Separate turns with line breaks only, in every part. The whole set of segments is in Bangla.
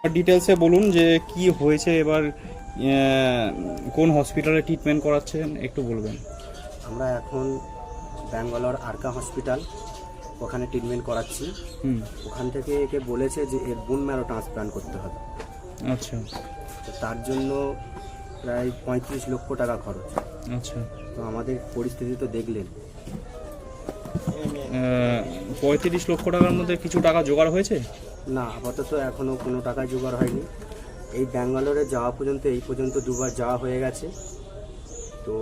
ডিটেলসে বলুন যে কি হয়েছে এবার, কোন হসপিটালে ট্রিটমেন্ট করাচ্ছেন একটু বলবেন।
আমরা এখন ব্যাঙ্গালোর আরকা হসপিটাল ওখানে ট্রিটমেন্ট করাচ্ছি। ওখান থেকে একে বলেছে যে এর বোন ম্যারো ট্রান্সপ্লান্ট করতে হবে।
আচ্ছা।
তো তার জন্য প্রায় 35 লক্ষ টাকা খরচ।
আচ্ছা।
তো আমাদের পরিস্থিতি তো দেখলেন।
35 লক্ষ টাকার মধ্যে কিছু টাকা জোগাড় হয়েছে?
না, আপাতত এখনও কোনো টাকা জোগাড় হয়নি। এই ব্যাঙ্গালোরে যাওয়া পর্যন্ত এই পর্যন্ত দুবার যাওয়া হয়ে গেছে। তো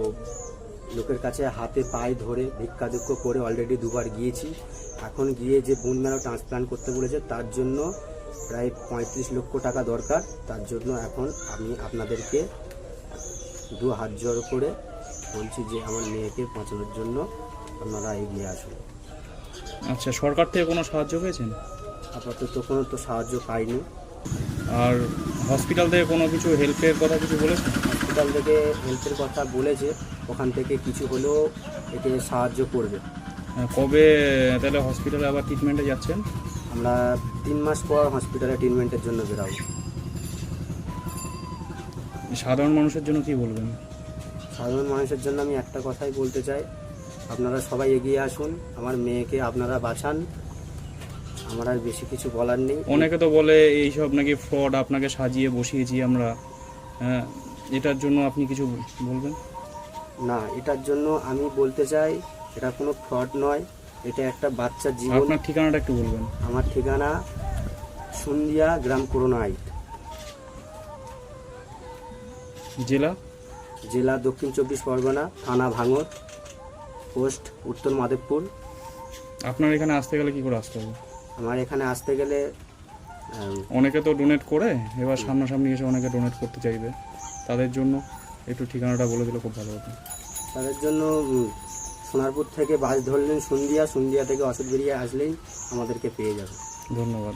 লোকের কাছে হাতে পায়ে ধরে ভিক্ষা দুঃখ করে অলরেডি দুবার গিয়েছি। এখন গিয়ে যে বোন ম্যারো ট্রান্সপ্লান্ট করতে বলেছে তার জন্য প্রায় 35 লক্ষ টাকা দরকার। তার জন্য এখন আমি আপনাদেরকে 2 হাত জোড় করে বলছি যে আমার মেয়েকে বাঁচানোর জন্য আপনারা এগিয়ে আসুন।
আচ্ছা, সরকার থেকে কোনো সাহায্য পেয়েছেন?
আপাতত কোনো তো সাহায্য পাইনি।
আর হসপিটাল থেকে কোনো কিছু হেল্পের কথা কিছু বলেছে?
হসপিটাল থেকে হেল্পের কথা বলেছে, ওখান থেকে কিছু হলেও একে সাহায্য করবে।
কবে তাহলে হসপিটালে আবার ট্রিটমেন্টে যাচ্ছেন?
আমরা 3 মাস পর হসপিটালে ট্রিটমেন্টের জন্য বেরাবো।
সাধারণ মানুষের জন্য কি বলবেন?
সাধারণ মানুষের জন্য আমি একটা কথাই বলতে চাই, আপনারা সবাই এগিয়ে আসুন, আমার মেয়েকে আপনারা বাঁচান। আমার আর বেশি কিছু বলার নেই।
অনেকে তো বলে এইসব নাকি ফ্রড, আপনাকে সাজিয়ে বসিয়েছি আমরা, এটার জন্য আপনি কিছু বলবেন?
না, এটার জন্য আমি বলতে চাই এটা কোনো ফ্রড নয়, এটা একটা বাচ্চার জীবন।
আপনার ঠিকানাটা একটু বলবেন।
আমার ঠিকানা সুন্দিয়া, গ্রাম করোনাইট, জেলা দক্ষিণ 24 পরগনা, থানা ভাঙড়, পোস্ট উত্তর মাধবপুর।
আপনার এখানে আসতে গেলে কি করে আসতে হবে?
আমার এখানে আসতে গেলে
অনেকে তো ডোনেট করে, এবার সামনাসামনি এসে অনেকে ডোনেট করতে চাইবে, তাদের জন্য একটু ঠিকানাটা বলে দিলে খুব ভালো হতো।
তাদের জন্য সোনারপুর থেকে বাস ধরলেন সুন্দিয়া থেকে অসুখ বেরিয়ে আসলেই আমাদেরকে পেয়ে যাবে।
ধন্যবাদ।